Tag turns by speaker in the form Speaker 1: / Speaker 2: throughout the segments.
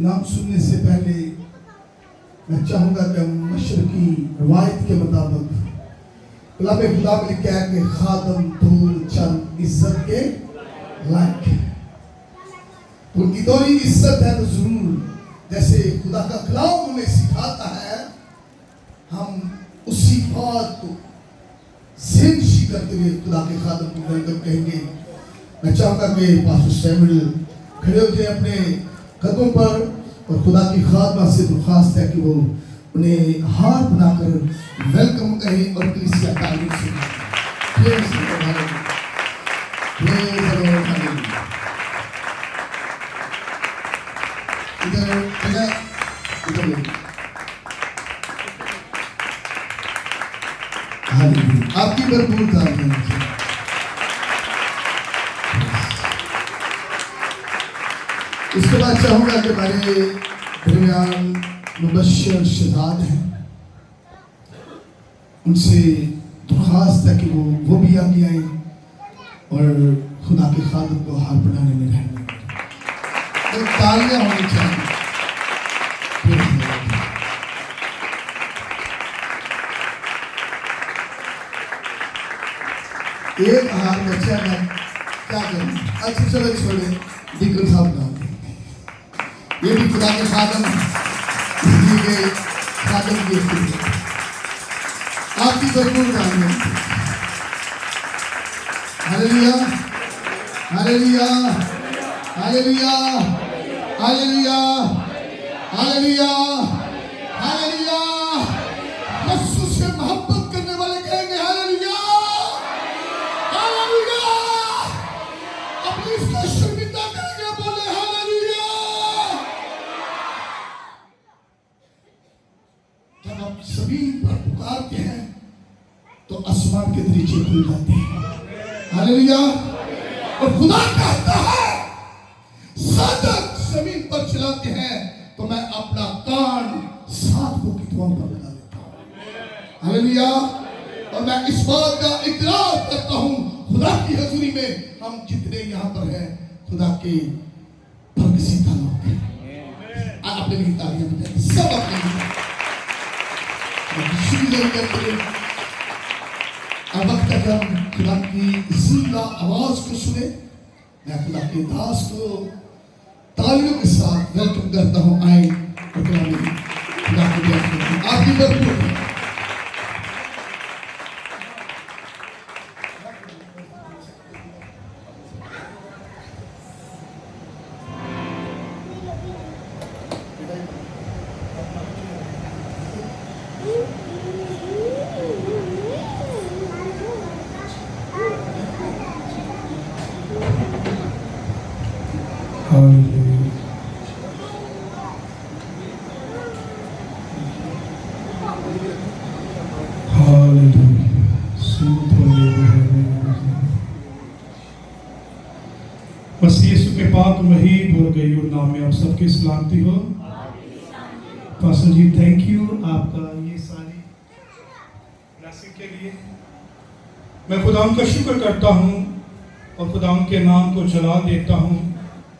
Speaker 1: नाम सुनने से पहले मैं चाहूँगा कि हम मशरकी रवायत के मुताबिक कलाम खुदा में लिखा है कि खादम धूल चंद इज्जत के लायक है। उनकी थोड़ी इज्जत है तो जरूर जैसे खुदा का कलाम हमें सिखाता है हम उसी बात को ज़िंदगी करते हुए खुदा के खादम को वेलकम कहेंगे। मैं चाहूँगा कि पास्टर सैमुअल खड़े हो जाए अपने कदमों पर और खुदा की खादमा से दरख्वास्त है कि वो उन्हें हार बनाकर वेलकम कहें और कलीसिया तारीफ सुनाएं। Praise the Lord, praise the Lord. इधर हालेलुया, आपकी भरपूर तारीफ। इसके बाद चाहूँगा कि हमारे दरमियान मुबश्शिर शहजाद हैं, उनसे दरख्वास्त है कि वो भी आगे आए और खुदा के खादम को हार बनाने में रहने तो तालियां होनी चाहिए। एक हार बच्चा का क्या करें? अच्छा चलो छोड़े, दिक्कत साहब ना ये भी खुदा के खादम के खादम की आपकी भरपूर तालियां। Hallelujah, hallelujah, hallelujah, hallelujah, hallelujah, hallelujah. यीशु से मोहब्बत करने वाले कहेंगे हालेलुया, हालेलुया। अपनी इसको शर्मिंदा करेंगे, बोले हालेलुया। जब आप सभी पर पुकारते हैं तो आसमान के दरीचे खुल जाते हैं। हालेलुया। और खुदा कहता है सादक जमीन पर चलाते हैं तो मैं अपना कान साधकों की दुआओं पर लगा देता हूं। हालेलुया। और मैं इस बात का इकरार करता हूं खुदा की हजूरी में हम जितने यहाँ पर हैं खुदा के बरकसीदा लोग हैं। अपने लिए तालियां बजाएं, सब अपने लिए। अब वक्त तक हम खुदा की जिंदा आवाज को सुने। मैं खुदा के दास को तालियों के साथ वेलकम करता हूँ। आए और खुदा को याद करें। आपकी भरपूर यीशु के पाक महीद और गयूर नाम में आप सबकी सलामती हो। पास्टर जी थैंक यू आपका ये सारी ब्लेसिंग के लिए। मैं खुदा का शुक्र करता हूँ और खुदा के नाम को जला देता हूँ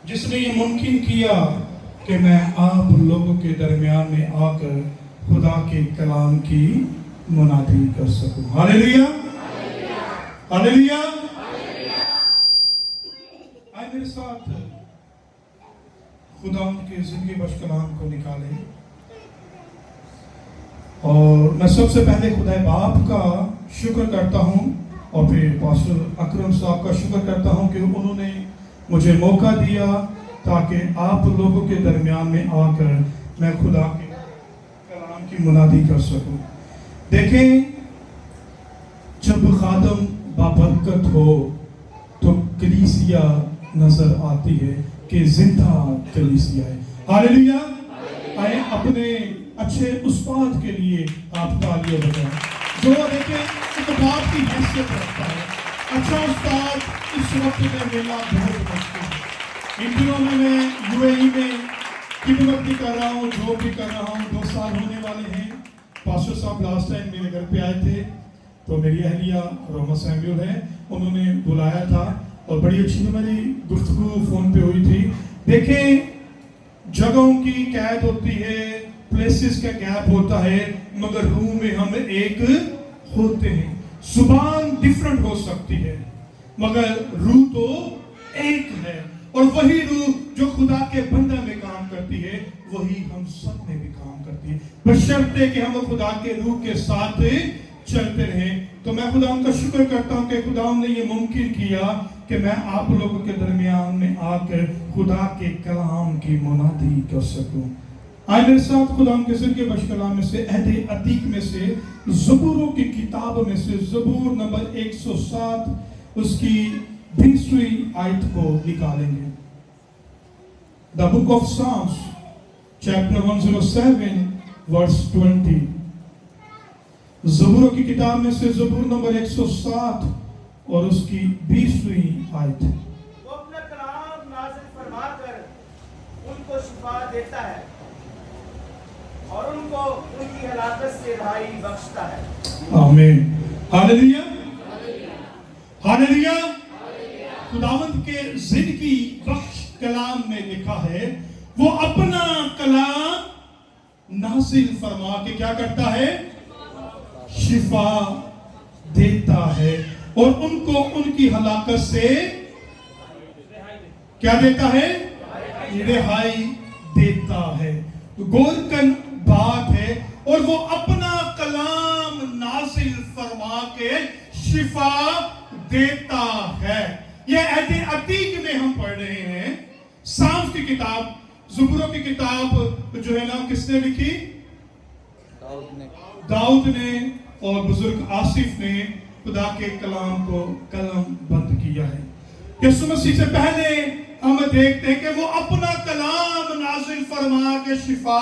Speaker 1: जिसने ये मुमकिन किया कि मैं आप लोगों के दरमियान में आकर खुदा के कलाम की मुनादी कर सकूं। Hallelujah, hallelujah. आए मेरे साथ खुदा के जिंदगी बख्श कलाम को निकालें। और मैं सबसे पहले खुदा बाप का शुक्र करता हूँ और फिर पास्टर अकरम साहब का शुक्र करता हूँ कि उन्होंने मुझे मौका दिया ताकि आप लोगों के दरमियान में आकर मैं खुदा के कलाम की मुनादी कर सकूं। देखें, जब खादम बाबरकत हो तो कलीसिया नजर आती है कि जिंदा कलीसिया है। हालेलुया। आए अपने अच्छे उस्ताद के लिए आप तालियां बजाएं जो देखें एक बाप की हैसियत रखता है। अच्छा उस्ताद इस वक्त में मेला बहुत मुश्किल है। इन दिनों में मैं यूएई में किबुलती कर रहा हूँ, जॉब भी कर रहा हूँ। 2 साल होने वाले हैं। पास्टर साहब लास्ट टाइम मेरे घर पे आए थे तो मेरी अहलिया रोमा सैमुअल है, उन्होंने बुलाया था और बड़ी अच्छी मेरी गुफ्तगू फोन पे हुई थी। देखें, जगहों की कैद होती है, प्लेसेस का गैप होता है, मगर रूह में हम एक होते हैं। जुबान डिफरेंट हो सकती है मगर रूह तो एक है, और वही रूह जो खुदा के बंदे में काम करती है वही हम सब में भी काम करती है, बशर्ते कि हम खुदा के रूह के साथ चलते रहें। तो मैं खुदा का शुक्र करता हूं कि खुदा ने ये मुमकिन किया कि मैं आप लोगों के दरमियान में आकर खुदा के कलाम की मुनादी कर सकूं। आए मेरे साथ खुदा के सिर के बशकलाम में से, अहद अतीक में से, ज़बूरों की किताब में से ज़बूर नंबर 107 उसकी 20वीं आयत को निकालेंगे। The book of Psalms chapter 107 verse 20। ज़बूरों की किताब में से ज़बूर नंबर 107 और उसकी 20वीं आयत।
Speaker 2: वो अपना कलाम नाज़िल फरमाकर उनको शिफा देता है और उनको उनकी हलाकत से रहाई बख्शता है।
Speaker 1: आमीन, हालेलुया, हालेलुया। खुदावंद के जिंदगी बख्श कलाम में लिखा है, वो अपना कलाम नाज़िल फरमा के क्या करता है? शिफा देता है और उनको उनकी हलाकत से क्या देता है? रिहाई देता है। गोरकन बात है, और वो अपना कलाम नाज़िल फरमा के शिफा देता है। ये अहद अतीक में हम पढ़ रहे हैं। साम्स की किताब, ज़बूरों की किताब जो है ना, किसने लिखी? दाऊद ने और बुजुर्ग आसिफ ने खुदा के कलाम को कलम बंद किया है। यीशु मसीह से पहले हम देखते हैं कि वो अपना कलाम नाज़िल फरमा के शिफा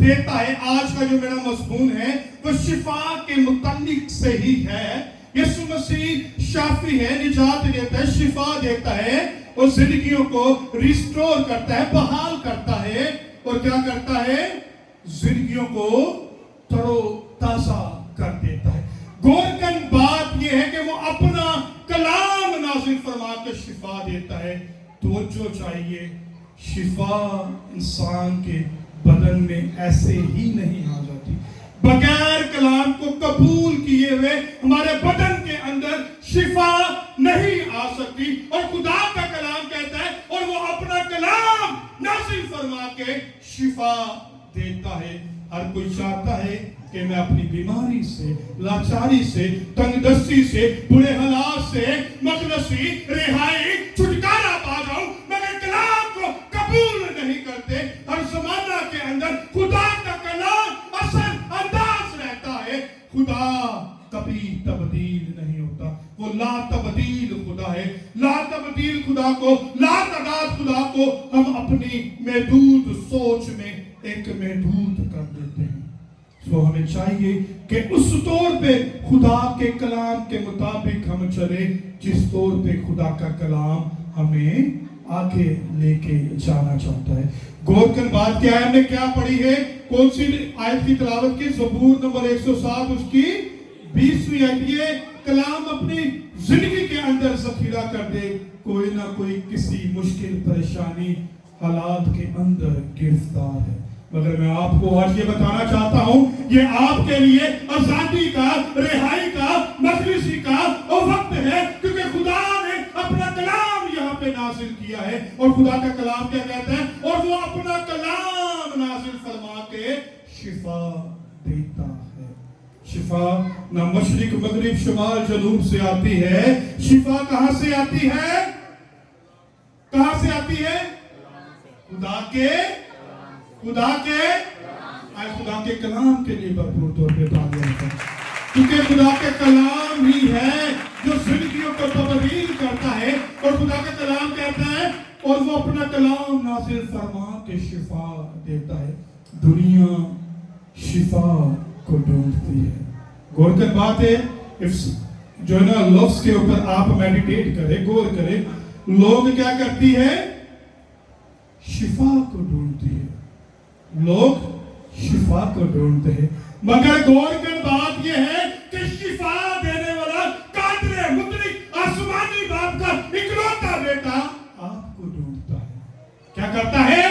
Speaker 1: देता है। आज का जो मेरा मज़मून है वो शिफा के मुताल्लिक से ही है। यीशु मसीह शाफी है, निजात देता है, शिफा देता है और जिंदगियों को रिस्टोर करता है, बहाल करता है, और क्या करता है? जिंदगियों को तरो ताजा कर देता है। गोरकन बात यह है कि वो अपना कलाम नाज़िल फरमा कर शिफा देता है। तो जो चाहिए, शिफा इंसान के बदन में ऐसे ही नहीं आ जाती। बगैर कलाम को कबूल किए हुए हमारे बदन के अंदर शिफा नहीं आ सकती। और खुदा का कलाम कहता है, और वो अपना कलाम नाज़िल फरमा के शिफा देता है। हर कोई चाहता है कि मैं अपनी बीमारी से, लाचारी से, तंगदस्ती से, बुरे हालात से मखलसी, रिहाई, छुटकारा पा जाऊं, मगर कलाम को कबूल नहीं करते। हर ज़माना के अंदर खुदा का कलाम असल अंदाज रहता है। खुदा कभी तब्दील नहीं होता, वो ला तब्दील खुदा है। ला तब्दील खुदा को, ला तदाद खुदा को हम अपनी महदूद सोच में एक महदूद कर देते हैं। तो हमें चाहिए कि उस तौर पे खुदा के कलाम के मुताबिक हम चले जिस तौर पे खुदा का कलाम हमें आगे लेके जाना चाहता है। गोरकन बात क्या है? हमने क्या पढ़ी है? कौन सी आयत की तिलावत की? ज़बूर नंबर 107 उसकी 20वीं आयत। ये कलाम अपनी जिंदगी के अंदर ज़ख़ीरा कर दे। कोई ना कोई किसी मुश्किल परेशानी हालात के अंदर गिरफ्तार है, मगर मैं आपको आज ये बताना चाहता हूं, ये आपके लिए आजादी का, रिहाई का, मखलिसी का वो वक्त है, क्योंकि खुदा ने अपना कलाम यहाँ पे नाजिल किया है। और खुदा का कलाम क्या कहता है? और वो अपना कलाम नाजिल फरमा के शिफा देता है। शिफा ना मशरिक, मगरिब, शुमाल, जनूब से आती है। शिफा कहां से आती है? कहां से आती है? खुदा के आज खुदा के कलाम के लिए भरपूर तौर पे तालियां हैं, क्योंकि खुदा के कलाम ही है जो जिंदगियों को तब्दील करता है। और खुदा का कलाम कहता है, और वो अपना कलाम नाज़िल फरमा के शिफा देता है। दुनिया शिफा को ढूंढती है। गौर कर बात है, जो है ना, लफ्ज के ऊपर आप मेडिटेट करें, गौर करें। लोग क्या करती है? शिफा को ढूंढती है। लोग शिफा को ढूंढते हैं, मगर गौर कर बात यह है कि शिफा देने वाला कादिर मुतलक आसमानी बाप का इकलौता बेटा आपको ढूंढता है। क्या करता है?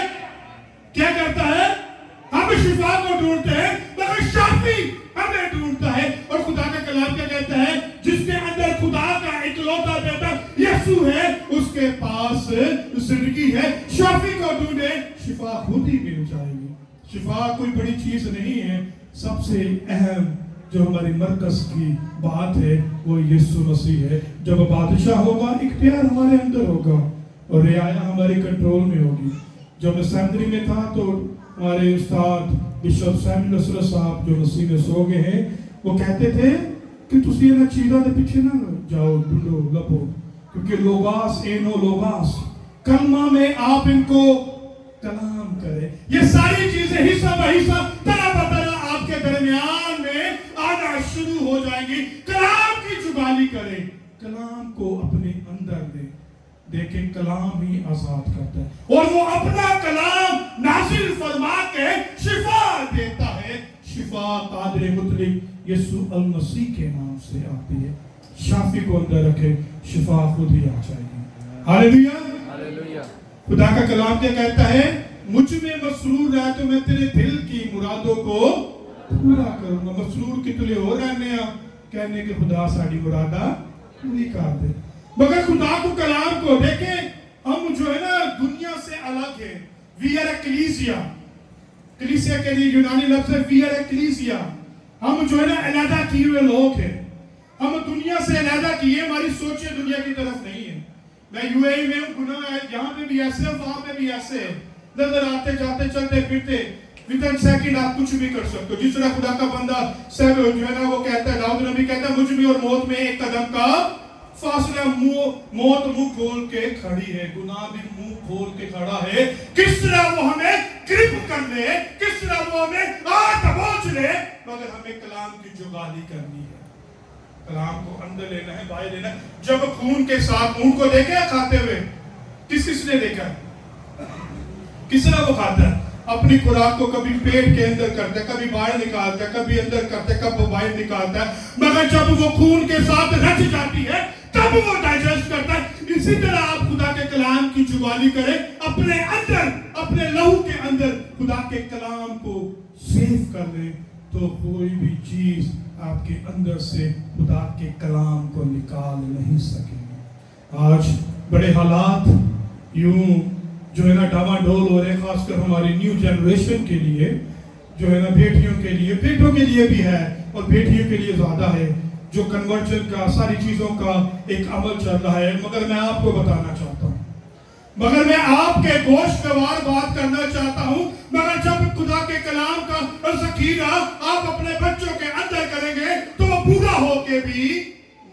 Speaker 1: यीशु है उसके पास जिंदगी है। शाफी को ढूंढे, शिफा खुद ही मिल जाएगी। शिफा कोई बड़ी चीज नहीं है। सबसे अहम जो हमारी मरकज की बात है वो यीशु मसीह है। जब बादशाह होगा, इख्तियार हमारे अंदर होगा और रियाया हमारे कंट्रोल में होगी। जब मैं सेमिनरी में था तो हमारे उस्ताद बिशप सैमुअल नसरत साहब जो मसीह में सो गए हैं, वो कहते थे कि तुसी ना चीज़ों के पीछे ना जाओ, ढूंढो, लपो, क्योंकि लोगास एनो लोगास कलमा में आप इनको कलाम करें। ये सारी चीजें हिस्सा ब हिस्सा तरह ब तरह आपके दरमियान में आना शुरू हो जाएंगी। कलाम की जुबानी करें, कलाम को अपने अंदर ले। देखें, कलाम ही आजाद करता है और वो अपना कलाम नाजिल फरमा के शिफा देता है। शिफा कादर मुतलिक यीशु अल मसीह के नाम से आती है। शाफी को अंदर रखे, शिफा खुद ही आ जाएगी। Hallelujah,
Speaker 3: hallelujah.
Speaker 1: खुदा का कलाम क्या कहता है? मुझ में मसरूर रह तो मैं तेरे दिल की मुरादों को पूरा करूंगा। मसरूर कितने हो रहने कहने के खुदा साड़ी मुरादा पूरी कर दे। मगर खुदा को कलाम को देखे, हम जो है ना दुनिया से अलग है। We are ecclesia. कलीसिया के लिए यूनानी लफ्ज है वी आर एक्लीसिया। हम जो है ना अलहदा किए हुए लोग हैं। हम दुनिया से अलहदा किए, हमारी सोचें दुनिया की तरफ नहीं है। मैं यूएई में हूँ, गुनाह है, यहाँ पे भी ऐसे है, वहाँ पे भी ऐसे है। नजर आते जाते चलते फिरते विदिन सेकंड आप कुछ भी कर सकते हो। जिस तरह खुदा का बंदा सब जो है ना वो कहता है, दाऊद नबी कहता है, मुझ में और मौत में एक कदम का फासला। मौत मुंह खोल के खड़ी है, गुनाह भी मुंह खोल के खड़ा है। किस तरह वो हमें ग्रिप कर ले, किस तरह वो हमें दबोच ले, मगर हमें कलाम की जुगाली करनी है। कलाम को अंदर लेना है, बाहर लेना है। जब खून के साथ ऊंट को देखा खाते हुए, किसने देखा? किस तरह वो खाता है? अपनी खुराक को कभी पेट के अंदर करता है, कभी बाहर निकालता है, कभी अंदर करता है, कभी बाहर निकालता है। मगर जब वो खून के साथ रच जाती है तब वो डाइजेस्ट करता है। इसी तरह आप खुदा के कलाम की जुबानी करें, अपने अंदर, अपने लहू के अंदर खुदा के कलाम को सेव कर लें, तो कोई भी चीज आपके अंदर से खुदा के कलाम को निकाल नहीं सकेगी। आज बड़े हालात यूं जो है ना डामाडोल हो रहे, खासकर हमारी न्यू जनरेशन के लिए, जो है ना बेटियों के लिए, बेटों के लिए भी है और बेटियों के लिए ज्यादा है, जो कन्वर्जन का सारी चीजों का एक अमल चल रहा है। मगर मैं आपको बताना चाहता हूँ, मगर मैं आपके गोश्तवार बात करना चाहता हूँ, मगर जब खुदा के कलाम का ज़खीरा आप अपने बच्चों के अंदर करेंगे तो वो बूढ़ा होके भी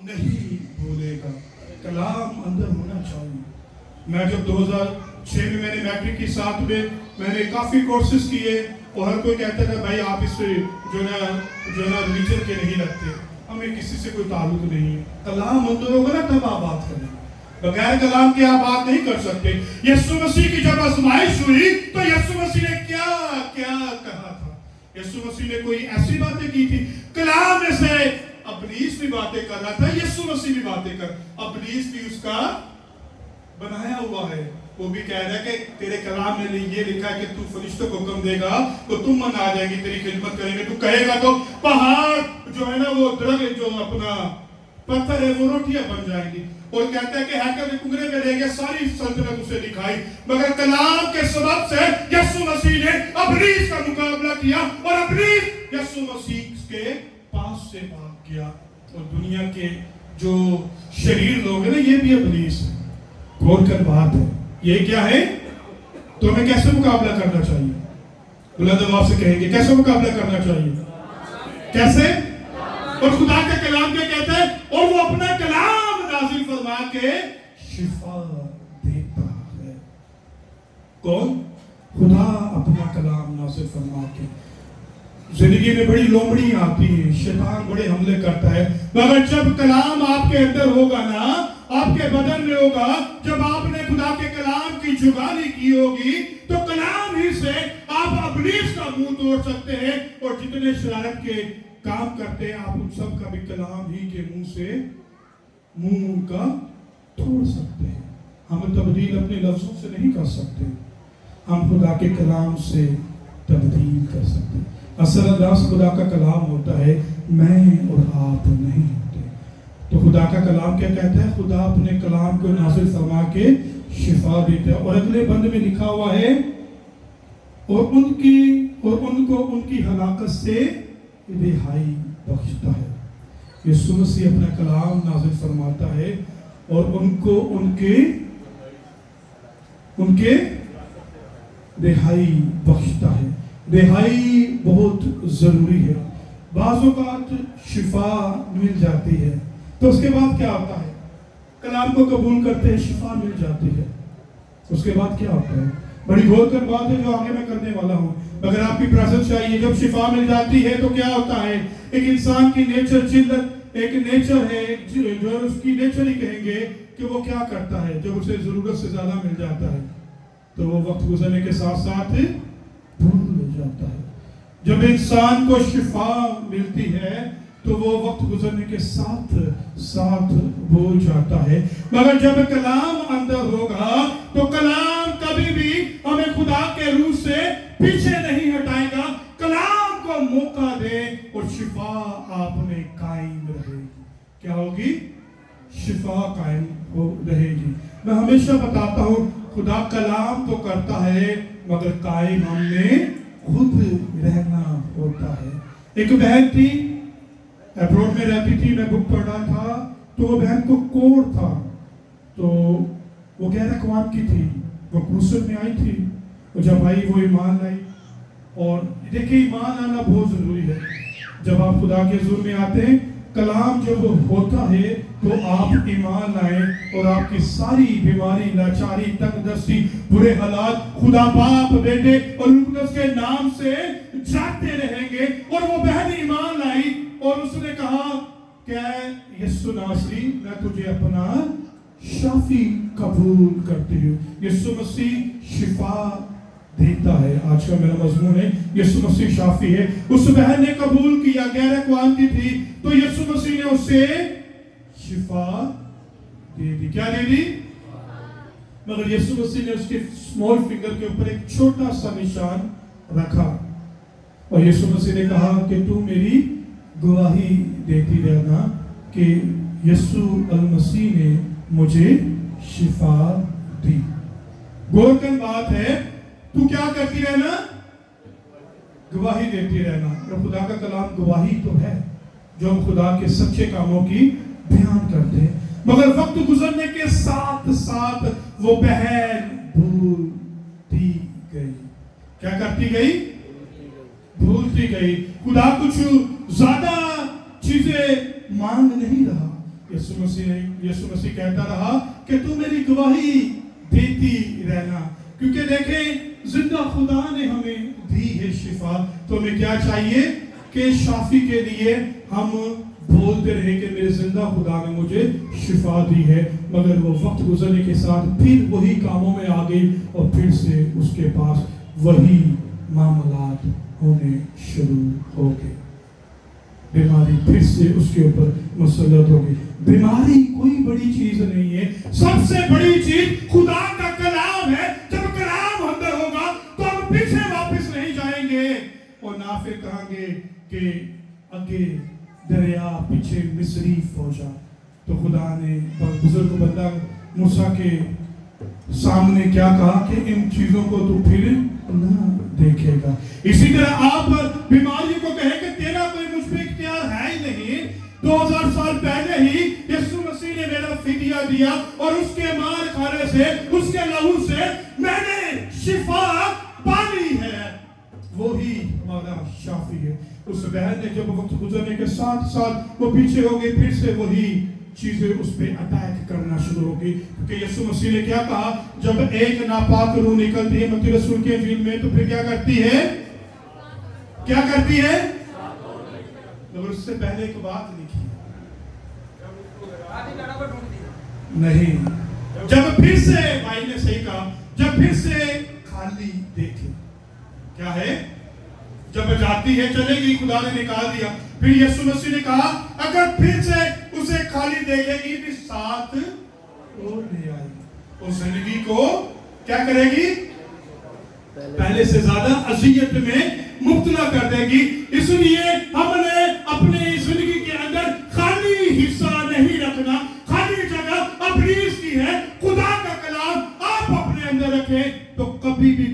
Speaker 1: नहीं भूलेगा। कलाम अंदर होना चाहिए। मैं जब 2006 में मैंने मैट्रिक की, साथ में मैंने काफी कोर्सेज किए और हर कोई कहता था भाई आप इस जो है ना रिलीजन के नहीं लगते, हमें किसी से कोई ताल्लुक नहीं है। कलाम अंदर होगा ना तब आप बात करेंगे, बगैर कलाम के आप बात नहीं कर सकते। यीशु मसीह की जब आजमाइश हुई तो यीशु मसीह ने क्या क्या कहा था? यीशु मसीह ने कोई ऐसी बातें की थी? कलाम में से अबलीस भी बातें कर रहा था, यीशु मसीह भी बातें कर, अबलीस भी उसका बनाया हुआ है। वो भी कह रहा है कि तेरे कलाम में ये लिखा है कि तू फरिश्तों को हुक्म देगा तो तुम मन आ जाएंगे, तेरी खिदमत करेंगे। तू कहेगा तो पहाड़ जो है ना वो द्रग जो अपना पत्थर है वो रोटियां बन जाएंगी। और कहता है कि हैकल के कुंगरे में रह गया, सारी सल्तनत उसे दिखाई। मगर कलाम के सबब से यीशु मसीह ने अबलीस का मुकाबला किया और अबलीस यीशु मसीह के पास से भाग गया। और दुनिया के जो शरीर लोग हैं ना, ये भी अबलीस है। गौर कर बात है, ये क्या है? तो हमें कैसे मुकाबला करना चाहिए? बुलंद आवाज से कहेंगे कैसे मुकाबला करना चाहिए? कैसे? और खुदा के कलाम के कहते हैं और वो अपना कलाम नाजिल फरमा के शिफा देता है। कौन? खुदा अपना कलाम नाजिल फरमा के। जिंदगी में बड़ी लोमड़ी आती है, शैतान बड़े हमले करता है, मगर जब कलाम आपके अंदर होगा ना, आपके बदन में होगा, जब आपने खुदा के कलाम की जुगाली की होगी तो कलाम ही से आप अबलीस का मुंह तोड़ सकते हैं। और जितने शरारत के काम करते हैं आप उन सब का भी कलाम ही के मुंह से मुंह उनका तोड़ सकते हैं। हम तब्दील अपने लफ्जों से नहीं कर सकते, हम खुदा के कलाम से तब्दील कर सकते हैं। असल अंदाज खुदा का कलाम होता है, मैं और आप नहीं होते। تو خدا کا کلام کیا کہتا ہے؟ خدا اپنے کلام کو نازل فرما کے شفا دیتا ہے. اور اگلے بند میں لکھا ہوا ہے اور ان کو ان کی ہلاکت سے رہائی بخشتا ہے. یسوع مسیح اپنا کلام نازل فرماتا ہے اور ان کو ان کے رہائی بخشتا ہے. رہائی بہت ضروری ہے. بعض اوقات شفا مل جاتی ہے تو اس کے بعد کیا ہوتا ہے؟ کلام کو قبول کرتے ہیں، شفا مل جاتی ہے، اس کے بعد کیا ہوتا ہے؟ بڑی غور کر بات ہے جو آگے میں کرنے والا ہوں. اگر آپ کی پریزنس چاہیے، جب شفا مل جاتی ہے تو کیا ہوتا ہے؟ ایک انسان کی نیچر جلت ایک نیچر ہے جو اس کی نیچر ہی کہیں گے کہ وہ کیا کرتا ہے جب اسے ضرورت سے زیادہ مل جاتا ہے تو وہ وقت گزرنے کے ساتھ ساتھ بھول جاتا ہے. جب انسان کو شفا ملتی ہے تو وہ وقت گزرنے کے ساتھ ساتھ بھول جاتا ہے. مگر جب کلام اندر ہوگا تو کلام کبھی بھی ہمیں خدا کے روح سے پیچھے نہیں ہٹائے گا. کلام کو موقع دے اور شفا آپ میں قائم رہے گی. کیا ہوگی؟ شفا قائم ہو رہے گی. میں ہمیشہ بتاتا ہوں خدا کلام تو کرتا ہے مگر قائم ہم نے خود رہنا ہوتا ہے. ایک بہن تھی، ایبروڈ میں رہتی تھی، میں بک پڑھ رہا تھا تو وہ بہن کو کوڑ تھا تو وہ غیر اقوام کی تھی، وہ کروسر میں آئی تھی. اور جب آئی وہ ایمان لائی. اور دیکھیں ایمان آنا بہت ضروری ہے. جب آپ خدا کے حضور میں آتے ہیں، کلام جب ہوتا ہے تو آپ ایمان لائیں اور آپ کی ساری بیماری، لاچاری، تنگ دستی، برے حالات خدا باپ، بیٹے اور مقدس کے نام سے جاتے رہیں گے. اور وہ بہن ایمان لائی اور اس نے کہا کہ یسوع ناصری، میں تجھے اپنا شافی قبول کرتی ہوں. یسوع مسیح شفا دیتا ہے. آج کا میرا مضمون ہے یسوع مسیح شافی ہے. اس بہن نے قبول کیا، غیر اقوام کی تھی تو یسوع مسیح نے اسے شفا دے دی. کیا دے دی؟ مگر یسوع مسیح نے اس کے اسمال فنگر کے اوپر ایک چھوٹا سا نشان رکھا اور یسوع مسیح نے کہا کہ تو میری گواہی دیتی رہنا کہ یسوع المسیح نے مجھے شفا دی. غور کن بات ہے، تو کیا کرتی رہنا؟ گواہی دیتی رہنا. اور خدا کا کلام گواہی تو ہے جو ہم خدا کے سچے کاموں کی بیان کرتے ہیں. مگر وقت گزرنے کے ساتھ ساتھ وہ بہن بھولتی گئی. کیا کرتی گئی؟ بھولتی گئی. خدا کچھ زیادہ چیزیں مانگ نہیں رہا. یسوع مسیح کہتا رہا کہ تو میری گواہی دیتی رہنا. کیونکہ دیکھیں زندہ خدا نے ہمیں دی ہے شفا، تو ہمیں کیا چاہیے کہ شافی کے لیے ہم بولتے رہے کہ میرے زندہ خدا نے مجھے شفا دی ہے. مگر وہ وقت گزرنے کے ساتھ پھر وہی کاموں میں آ گئی اور پھر سے اس کے پاس وہی معاملات ہونے شروع ہو گئے. بیماری پھر سے اس کے اوپر مسلط ہو گئی. بیماری کوئی بڑی چیز نہیں ہے، سب سے بڑی چیز خدا کا کلام ہے. جب کلام اندر ہوگا تو ہم پیچھے واپس نہیں جائیں گے اور نہ پھر کہیں گے کہ آگے دریا پیچھے مصری فوجا. تو خدا نے بزرگ بندہ موسیٰ کے سامنے کیا کہا کہ ان چیزوں کو تو پھر نہ دیکھے گا. اسی طرح آپ بیماری کو کہیں کہ تیرا کوئی مجھ پہ اختیار ہے ہی نہیں. 2000 سال پہلے ہی یسوع مسیح نے میرا فدیہ دیا اور اس کے مار کھانے سے، اس کے لہو سے میں نے شفا پالی ہے. وہی ہمارا شافی ہے. اس بہن نے جب وقت گزرنے کے ساتھ ساتھ وہ پیچھے ہو گئی، پھر سے وہی چیزیں اس پہ اٹیک کرنا شروع ہو گئی. کیونکہ یسوع مسیح نے کیا کہا، جب ایک ناپاک روح نکلتی ہے متی رسول کے انجیل میں تو پھر کیا کرتی ہے؟ کیا کرتی ہے؟ مگر اس سے پہلے ایک بات لکھی نہیں. جب پھر سے بھائی نے صحیح کہا، جب پھر سے خالی دیکھے. کیا ہے؟ جب جاتی ہے چلے گی، خدا نے نکال دیا. پھر یسوع مسیح نے کہا اگر پھر سے اسے خالی دیکھے گی بھی ساتھ اور لے آئے گی. اور زندگی کو کیا کرے گی؟ پہلے سے زیادہ اذیت میں مبتلا کر دے گی. اس لیے ہم نے اپنی زندگی کے اندر خالی حصہ نہیں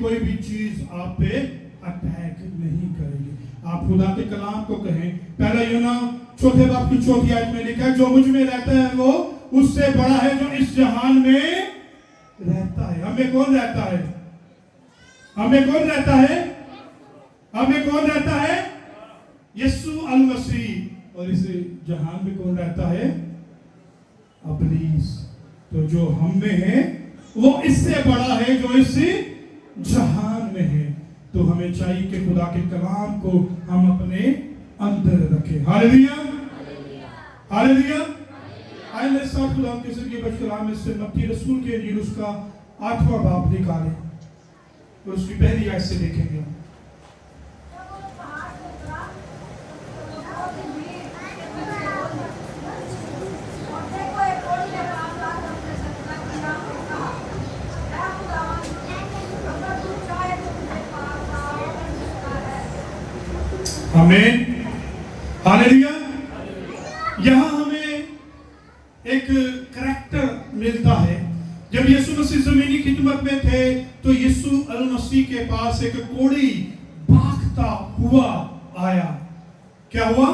Speaker 1: कोई भी चीज आप पे अटैक नहीं करेगी। आप खुदा के कलाम को कहें। पहला यूना 4 बाब की 4 आयत में लिखा है, जो मुझ में रहता है वो उससे बड़ा है जो इस जहान में रहता है। हमें कौन रहता है? हमें कौन रहता है? हमें कौन रहता है? यीशु अल मसीह। और इस जहान में कौन रहता है? इब्लीस। तो जो हम में है वो इससे बड़ा है जो इस जहान में है। तो हमें चाहिए कि खुदा के कलाम को हम अपने अंदर रखें। Hallelujah, hallelujah. आइए मेरे साथ खुदा के ज़रिए बच कलाम में से मत्ती रसूल के इंजील उसका 8वां बाब निकालें और उसकी पहली आयत से देखेंगे। आमीन, हालेलुया। यहाँ हमें एक करैक्टर मिलता है। जब यीशु मसीह ज़मीनी खिदमत में थे तो यीशु अल मसीह के पास एक कोढ़ी भागता हुआ आया। क्या हुआ?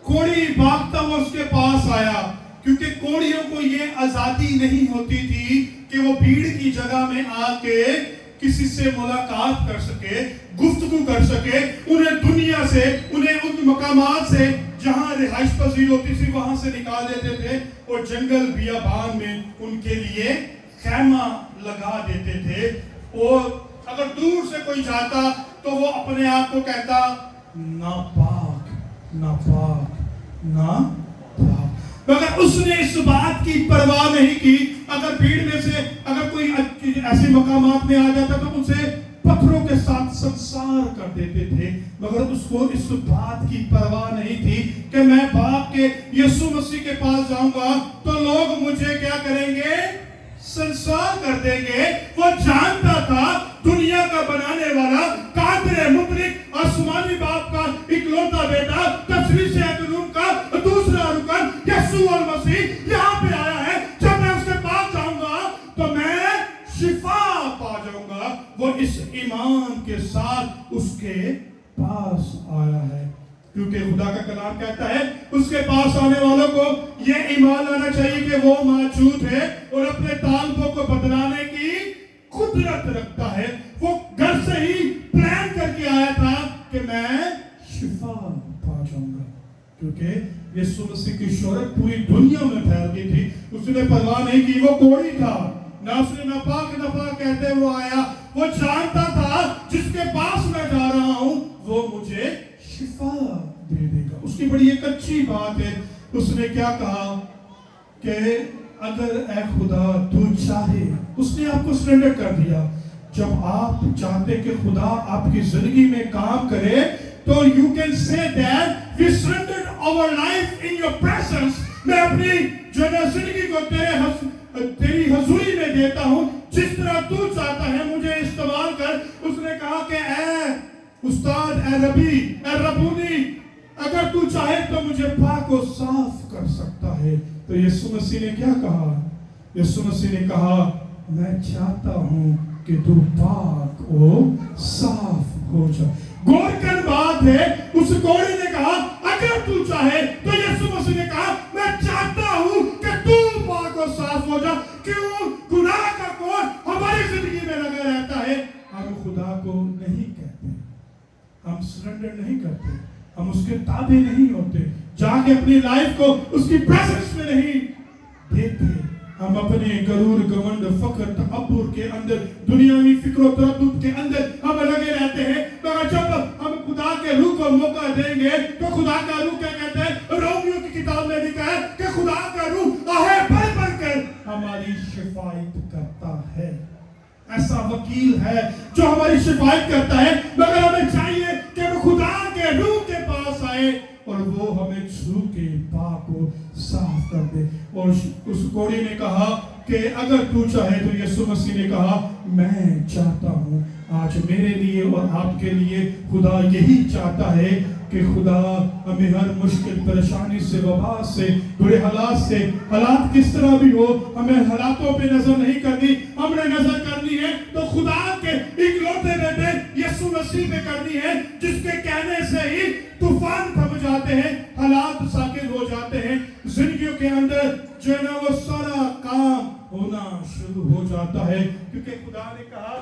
Speaker 1: कोढ़ी भागता हुआ उसके पास आया, क्योंकि कोढ़ियों को ये आजादी नहीं होती थी कि वो भीड़ की जगह में आके किसी से मुलाकात कर सके, गुफ्तगू कर सके। उन्हें दुनिया से, उन्हें उन मकामात से जहां रिहाइश पजीर होती थी वहां से निकाल देते थे और जंगल बियाबान में उनके लिए खैमा लगा देते थे। और अगर दूर से कोई जाता तो वो अपने आप को कहता नापाक, नापाक, नापाक। मगर उसने इस बात की परवाह नहीं की। अगर भीड़ में से अगर कोई ऐसे मकामात में आ जाता तो उनसे पत्थरों के साथ संसार कर देते थे। मगर उसको इस बात की परवाह नहीं थी कि मैं भाग के यीशु मसीह के पास जाऊंगा तो लोग मुझे क्या करेंगे? संसार कर देंगे। वो जानता था दुनिया का बनाने वाला, कादरे मुबलिक, आसमानी बाप का इकलौता बेटा, तस्वीर से अदरूम का दूसरा रुकन यीशु अल मसीह यहाँ पे आया है। जब मैं उसके पास जाऊंगा तो मैं शिफा पा जाऊंगा। वो इस ईमान के साथ उसके पास आया है, क्योंकि खुदा का कलाम कहता है उसके पास आने वालों को ये ईमान आना चाहिए कि वो मौजूद है और अपने ताल्बों को बदलाने की कुदरत रखता है। वो घर से ही प्लान करके आया था कि मैं शिफा पा जाऊंगा, क्योंकि यीशु मसीह की शोहरत पूरी दुनिया में फैल गई थी। उसने परवाह नहीं की। वो कोढ़ी था ना, उसने नापाक नापाक कहते हुए आया। वो जानता था जिसके पास मैं जा रहा हूं वो मुझे शिफा दे देगा। उसकी बड़ी एक अच्छी बात है। उसने क्या कहा कि अगर ऐ खुदा तू चाहे, उसने आपको सरेंडर कर दिया। जब आप चाहते कि खुदा आपकी जिंदगी में काम करे तो you can say that we surrendered our life in your presence. मैं अपनी जो जिंदगी को तेरी हजूरी में देता हूं, जिस तरह तू चाहता है मुझे इस्तेमाल कर। उसने कहा कि ऐ उस्ताद, ऐ रबी, ऐ रबूनी, अगर तू चाहे तो मुझे पाक और साफ कर सकता है। तो यीशु मसीह ने क्या कहा? यीशु मसीह ने कहा मैं चाहता हूं कि तू पाक और साफ हो जा। गौर कर बात है, उस कोढ़ी ने कहा अगर तू चाहे, तो यीशु मसीह ने कहा मैं चाहता हूं कि तू पाक और साफ हो जा। क्यों? गुनाह का कोढ़ हमारी जिंदगी में लगा रहता है। हम खुदा को नहीं कहते, हम सरेंडर नहीं करते, हम उसके ताबे नहीं होते, जाके अपनी लाइफ को उसकी प्रेजेंस में नहीं देते। हम अपने गरूर, घमंड, फख्र, तकब्बुर के अंदर, दुनियावी फिक्र और तरद्दुद के अंदर हम लगे रहते हैं। मगर जब हम खुदा के रूह को मौका देंगे तो खुदा का रूह क्या कहते हैं? रोमियो की किताब में लिखा है कि खुदा का रूह आहे भर भर कर हमारी शिफायत करता है। ऐसा वकील है जो हमारी शिफायत करता है। मगर हमें चाहिए कि हम खुदा के रूह के पास आए और वो हमें छू के पाक को साफ कर दे। और उस कोढ़ी ने कहा कि अगर तू चाहे तो यीशु मसीह ने कहा मैं चाहता हूँ। आज मेरे लिए और आपके लिए खुदा यही चाहता है कि खुदा हमें हर मुश्किल परेशानी से, वबा से, बुरे हालात से, हालात किस तरह भी हो, हमें हालातों पे नजर नहीं करनी, हमने नजर करनी है तो खुदा के مسیح پہ کرنی ہے جس کے کہنے سے ہی طوفان تھم جاتے ہیں, حالات ساکن ہو جاتے ہیں, زندگیوں کے اندر جو ہے نا وہ سارا کام ہونا شروع ہو جاتا ہے, کیونکہ خدا نے کہا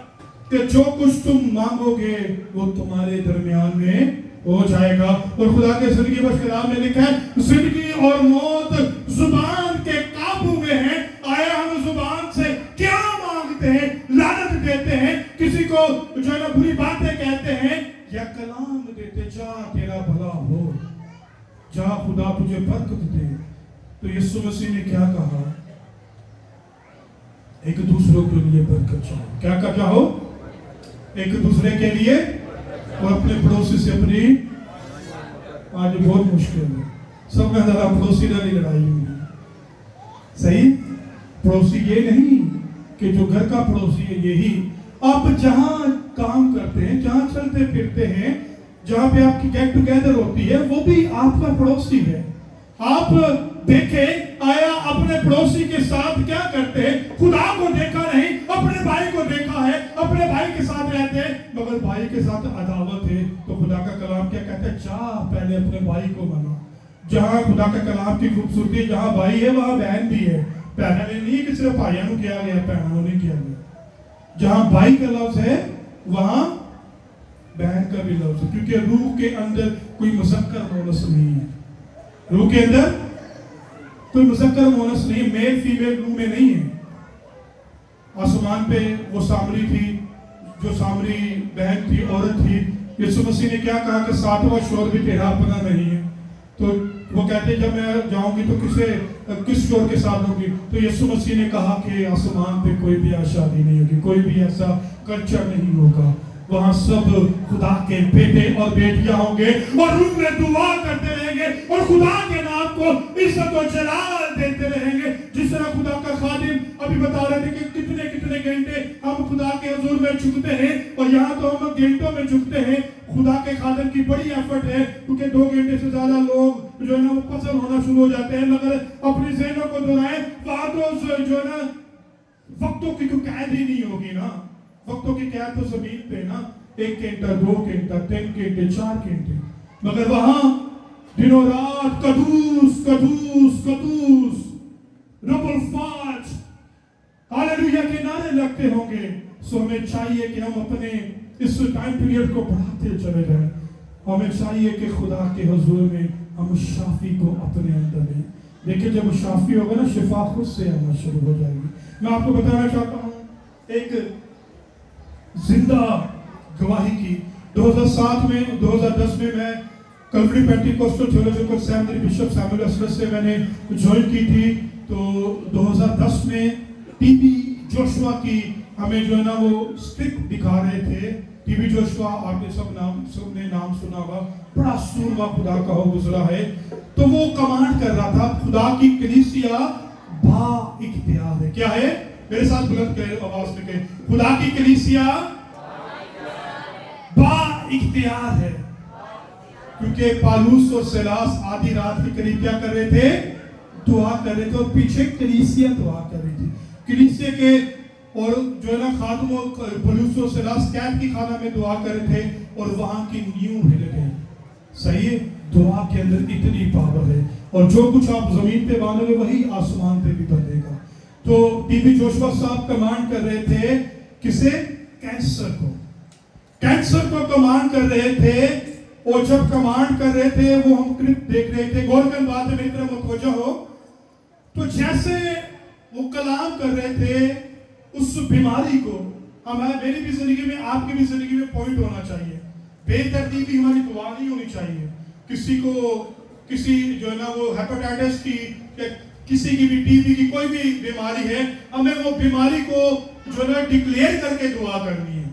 Speaker 1: کہ جو کچھ تم مانگو گے وہ تمہارے درمیان میں ہو جائے گا. اور خدا کے زندگی بخش کلام میں لکھا ہے زندگی اور موت زبان کے قابو میں ہے. آیا ہم زبان سے کیا مانگتے ہیں, لعنت دیتے ہیں, کسی کو جو ہے نا بری باتیں کہتے ہیں, یا کلام دیتے جا تیرا بھلا ہو, جا خدا تجھے برکت دے. تو یسوع مسیح نے کیا کہا, ایک دوسروں کے لیے برکت چاہو. کیا چاہو, ایک دوسرے کے لیے اور اپنے پڑوسی سے اپنی. آج بہت مشکل ہے, سب میں زیادہ پڑوسی نہ لڑائی ہوئی. صحیح, پڑوسی یہ نہیں کہ جو گھر کا پڑوسی ہے, یہی آپ جہاں کام کرتے ہیں, جہاں چلتے پھرتے ہیں, جہاں پہ آپ کی گیٹ ٹوگیدر ہوتی ہے, وہ بھی آپ کا پڑوسی ہے. آپ دیکھیں آیا اپنے پڑوسی کے ساتھ کیا کرتے ہیں. خدا کو دیکھا نہیں, اپنے بھائی کو دیکھا ہے, اپنے بھائی کے ساتھ رہتے ہیں, مگر بھائی کے ساتھ عداوت ہے. تو خدا کا کلام کیا کہتا ہے, جا پہلے اپنے بھائی کو منا. جہاں خدا کا کلام کی خوبصورتی, جہاں بھائی ہے وہاں بہن بھی ہے. پہلے نہیں کہ صرف بھائیوں کو کیا گیا, بہنوں نے کیا گیا. جہاں بھائی کا لفظ ہے وہاں بہن کا بھی لفظ ہے, کیونکہ روح کے اندر کوئی مذکر مونس نہیں ہے. روح کے اندر کوئی مذکر مونس نہیں, میل فیمیل روح میں نہیں ہے. آسمان پہ وہ سامری تھی, جو سامری بہن تھی, عورت تھی. یسوع مسیح نے کیا کہا کہ ساتواں شور بھی تیرا اپنا نہیں ہے. تو وہ کہتے جب میں جاؤں گی تو کس شور کے ساتھ ہوگی. تو یسوع مسیح نے کہا کہ آسمان پہ کوئی بھی شادی نہیں ہوگی, کوئی بھی ایسا کلچر نہیں ہوگا. وہاں سب خدا کے بیٹے اور بیٹیاں ہوں گے اور روح میں دعا کرتے رہیں گے اور خدا کے نام کو عزت و جلال دیتے رہیں گے. جس طرح خدا کا خادم ابھی بتا رہے تھے کہ کتنے گھنٹے ہم خدا کے حضور میں جھکتے ہیں, اور یہاں تو ہم گھنٹوں میں جھکتے ہیں. خدا کے خادم کی بڑی ایفرٹ ہے, کیونکہ 2 گھنٹے سے زیادہ لوگ جو ہے نا وہ پسند ہونا شروع ہو جاتے ہیں. مگر اپنی ذہنوں کو دہرائیں, وہاں تو جو ہے نا وقتوں کی کوئی قید ہی نہیں ہوگی نا. وقتوں کی قید تو زمین پہ نا, 1 گھنٹہ 2 گھنٹہ 3 گھنٹے 4 گھنٹے, مگر وہاں دنوں رات قدوس قدوس قدوس رب الفاج ہاللویا کے نعرے لگتے ہوں گے. سو ہمیں چاہیے کہ ہم اپنے اس ٹائم پیریڈ کو بڑھاتے چلے جائیں. ہمیں چاہیے کہ خدا کے حضور میں ہم شافی کو اپنے اندر لیں. دیکھیں جب شافی ہوگا نا, شفا خود سے آنا شروع ہو جائے گی. میں آپ کو بتانا چاہتا ہوں ایک زندہ گواہی کی. 2007 میں 2010 میں میں Calvary Pentecostal Theological Seminary bishop Samuel Smith سے میں نے جوائن کی تھی. تو 2010 میں ٹی بی جوشوا کی ہمیں جو ہے نا وہ اسٹرپ دکھا رہے تھے. ٹی بی جوشوا آپ نے سب نے نام سنا ہوگا, بڑا سورما خدا کا ہو گزرا ہے. تو وہ کمانڈ کر رہا تھا, خدا کی کلیسیا با اختیار ہے. کیا ہے, میرے ساتھ بلند کریں آواز میں کہیں, خدا کی کلیسیا با اختیار ہے. کیونکہ پالوس اور سیلاس آدھی رات کے قریب کیا کر رہے تھے, دعا کر رہے تھے, اور پیچھے کلیسیا دعا کر رہی تھی. کلیسیا کے اور جو ہے نا خادم و پالوس اور سیلاس قید کی خانہ میں دعا کر رہے تھے, اور وہاں کی نیو ہل گئی. صحیح ہے, دعا کے اندر اتنی پاور ہے, اور جو کچھ آپ زمین پہ باندھو گے وہی آسمان پہ بھی بدلے گا. تو ٹی بی جوشوا صاحب کمانڈ کر رہے تھے کسے, کینسر کو کمانڈ کر رہے تھے. اور جب کمانڈ کر رہے تھے وہ ہم کلپ دیکھ رہے تھے, غور کریں بات ہے, میری طرف متوجہ ہو. تو جیسے وہ کلام کر رہے تھے اس بیماری کو, میری بھی زندگی میں آپ کی بھی زندگی میں پوائنٹ ہونا چاہیے, بے ترتیبی ہماری دعا نہیں ہونی چاہیے. کسی کو کسی جو ہے نا وہ ہیپاٹائٹس کی, کسی کی بھی ٹی بی کی کوئی بھی بیماری ہے, ہمیں وہ بیماری کو جو ہے نا ڈکلیئر کر کے دعا کرنی ہے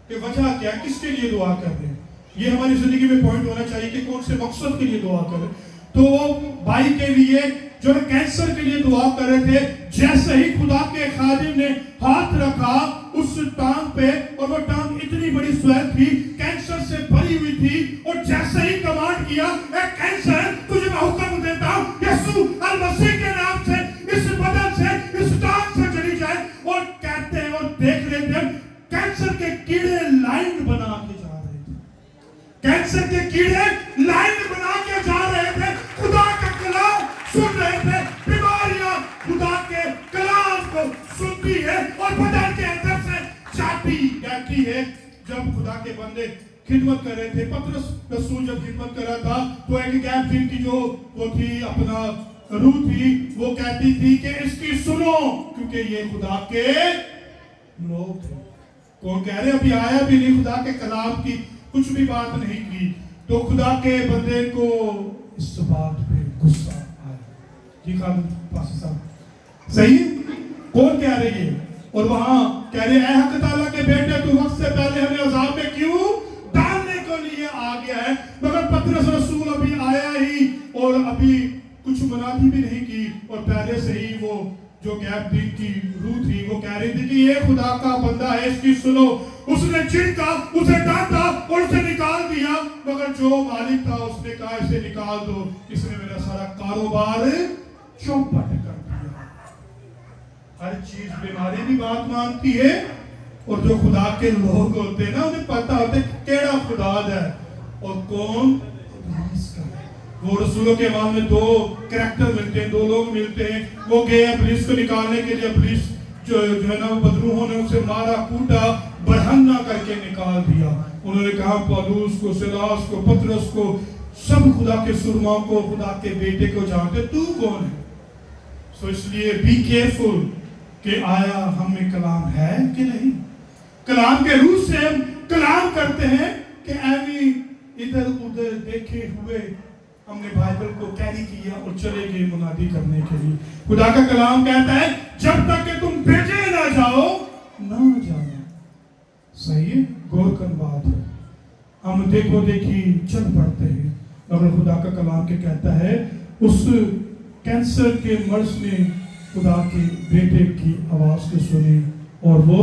Speaker 1: کہ وجہ کیا, کس کے لیے دعا کر رہے ہیں. یہ ہماری زندگی میں پوائنٹ ہونا چاہیے کہ کون سے مقصد کے لیے دعا کریں. تو وہ بھائی کے لیے جو ہے کینسر کے لیے دعا کر رہے تھے. جیسے ہی خدا کے خادم نے ہاتھ رکھا اس ٹانگ پہ, اور وہ ٹانگ اتنی بڑی سویل تھی, کینسر سے بھری ہوئی تھی, اور جیسے ہی کمانڈ کیا, اے کینسر تجھے میں حکم دیتا ہوں یسوع المسیح کے نام سے اس بدن سے اس ٹانگ سے چلی جائے. اور کہتے ہیں اور دیکھ رہے تھے کینسر کے کیڑے لائن بنا کے جا رہے. कैंसर के कीड़े लाइन बना के जा रहे थे, खुदा का कलाम सुन रहे थे। बीमारियां खुदा के कलाम को सुनती है और बदन के अंदर से जाती जाती है। जब खुदा के बंदे खिदमत कर रहे थे, पतरस रसूल जब खिदमत कर रहा था, तो एक गैप की जो वो थी अपना रूह थी, वो कहती थी कि इसकी सुनो, क्योंकि ये खुदा के लोग थे। कौन कह रहे अभी आया भी नहीं, खुदा के कलाम की कुछ भी बात नहीं की, तो खुदा के बंदे को इस बात पे गुस्सा आया। जी खान पास साहब सही, कौन कह रहे ये? और वहां कह रहे ऐ हक ताला के बेटे, तू वक्त से पहले हमें अजाब में क्यों डालने को लिए आ गया है? मगर पतरस रसूल अभी आया ही और अभी कुछ मनाही भी नहीं की, और पहले से ही वो जो गैप दिन की रूह थी वो कह रही थी कि ये खुदा का बंदा है, इसकी सुनो। उसने चिढ़ा, उसे डांटा और उसे निकाल दिया, मगर जो मालिक था उसने कहा इसे निकाल दो, इसने मेरा सारा कारोबार चौपट कर दिया। हर चीज बीमारी भी बात मानती है, और जो खुदा के लोग होते हैं ना, उन्हें पता होता है केड़ा खुदा है और कौन इसका। वो रसूलों के बाद में दो कैरेक्टर मिलते हैं, दो लोग मिलते हैं। वो गए इब्लीस को निकालने के लिए, इब्लीस जो है ना बदरूहों ने उसे मारा, कूटा, बरहन्ना करके निकाल दिया। उन्होंने कहा पौलुस को, सिलास को, पतरस को, सब खुदा के सुरमाओं को, खुदा के बेटे को जानते, तू कौन है? सो इसलिए बी केयरफुल कि आया हम में कलाम है कि नहीं। कलाम के रूह से हम कलाम करते हैं कि ऐवी इधर उधर देखे हुए हमने बाइबल को कैरी किया और चले गए मुनादी करने के लिए। खुदा का कलाम कहता है जब तक कि तुम भेजे ना जाओ ना जाना। सही है, गौर कर बात है। हम देखो देखी चल पड़ते हैं, मगर खुदा का कलाम के कहता है उस कैंसर के मर्ज ने खुदा के बेटे की आवाज को सुनी और वो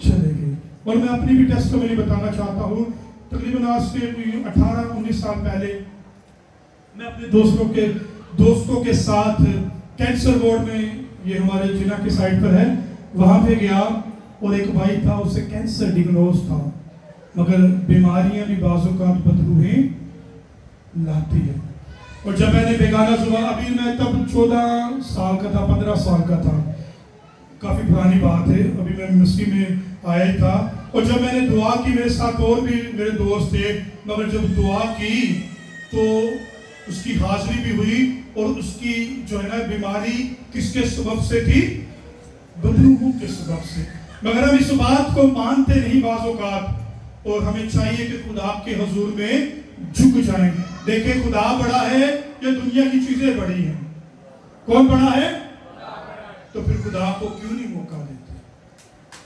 Speaker 1: चले गए। और मैं अपनी भी टेस्टिमनी बताना चाहता हूँ। तकरीबन आज से 18-19 साल पहले मैं अपने दोस्तों के साथ कैंसर वार्ड में, ये हमारे जिला के साइड पर है, वहां पे गया और एक भाई था, उसे कैंसर डिग्नोज था, मगर बीमारियां भी बाज़-औक़ात बदरूहें लाती है। और जब मैंने बेगाना जुबान, अभी मैं तब 14 साल का था, 15 साल का था, काफी पुरानी बात है, अभी मैं मिस्री में आया था। और जब मैंने दुआ की, मेरे साथ और भी मेरे दोस्त थे, मगर जब दुआ की तो उसकी हाजिरी भी हुई, और उसकी जो है ना बीमारी किसके सबब से थी? बदरूहों के सबब से। मगर हम इस बात को मानते नहीं बाज़-औक़ात, और हमें चाहिए कि खुदा के हुजूर में झुक जाएं। देखें खुदा बड़ा है या दुनिया की चीजें बड़ी हैं? कौन बड़ा है? तो फिर खुदा को क्यों नहीं मौका देते?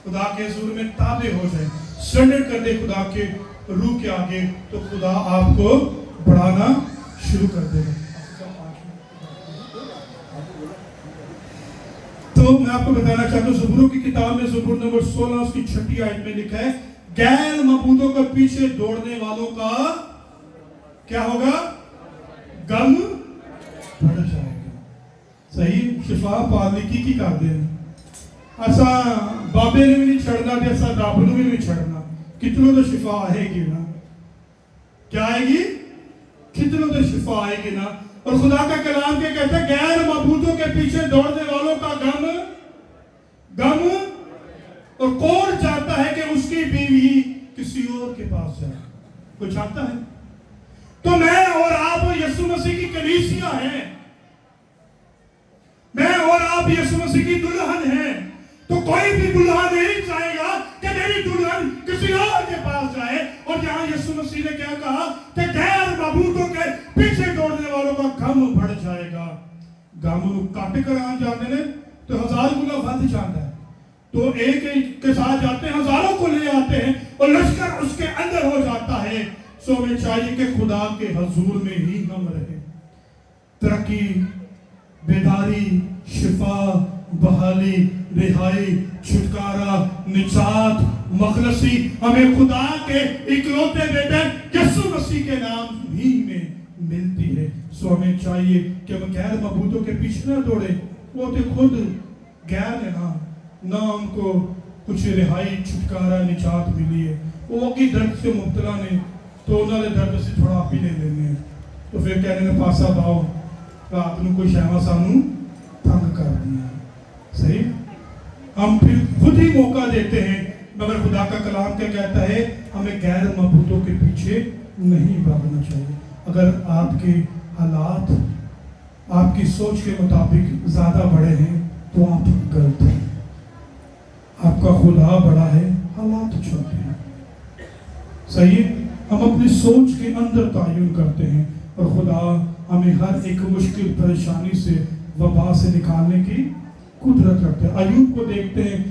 Speaker 1: खुदा के हुजूर में ताबे हो जाए, सरेंडर कर दे खुदा के रूह के आगे, तो खुदा आपको बढ़ाना शुरू कर देगा। तो मैं आपको बताना चाहता हूँ, ज़बूरों की किताब में ज़बूर नंबर 16 उसकी 6 आयत में लिखा है, गैर मबूदों के पीछे दौड़ने वालों का क्या होगा? गम बढ़ जाएगा। सही, शिफा पालकी की कर देना। ऐसा बाबे ने भी नहीं छड़ना, जैसा रब ने भी नहीं छड़ना, कितनों तो शिफा आएगी ना। क्या आएगी? कितनों तो शिफा आएगी ना। और खुदा का कलाम के कहते हैं गैर मबूदों के पीछे दौड़ने वालों का गम और कौन चाहता है कि उसकी बीवी किसी और के पास जाए? कोई चाहता है? तो मैं और आप यीशु मसीह की कलीसिया हैं, मैं और आप यीशु मसीह की दुल्हन हैं। तो कोई भी दुल्हा नहीं चाहेगा कि मेरी दुल्हन किसी और के पास जाए। और यहाँ यीशु मसीह ने क्या कहा कि गैर मबूदों के पीछे दौड़ने वालों का गम बढ़ जाएगा। गम काटे कर आ जाते ने तो 1000 गुना बढ़ जाता है, तो एक के साथ जाते हैं, हजारों को ले आते हैं और लश्कर उसके अंदर हो जाता है। सो हमें चाहिए कि खुदा के हुजूर में ही हम रहे। तरक्की, बेदारी, शिफा, बहाली, रिहाई, छुटकारा, निजात, मखलसी हमें खुदा के इकलौते बेटे यीशु मसीह के नाम ही में मिलती है। सो हमें चाहिए कि हम गैर मबूदों के पीछे ना दौड़े। वो तो खुद गैर है ना हमको कुछ रिहाई, छुटकारा, निजात मिली है, वो की दर्द से मुब्तला ने تو انہوں نے درد سے تھوڑا آپ ہی لے لینے ہیں تو پھر کہنے نے پاسا باؤ رات میں کوئی شہوہ سانو تنگ کر دیا. صحیح ہم پھر خود ہی موقع دیتے ہیں. مگر خدا کا کلام کیا کہتا ہے؟ ہمیں غیر معبودوں کے پیچھے نہیں بھاگنا چاہیے. اگر آپ کے حالات آپ کی سوچ کے مطابق زیادہ بڑے ہیں تو آپ غلط ہیں. آپ کا خدا بڑا ہے، حالات چھوٹے ہیں. صحیح ہم اپنی سوچ کے اندر تعین کرتے ہیں اور خدا ہمیں ہر ایک مشکل پریشانی سے وبا سے نکالنے کی قدرت رکھتے ہیں. ایوب کو دیکھتے ہیں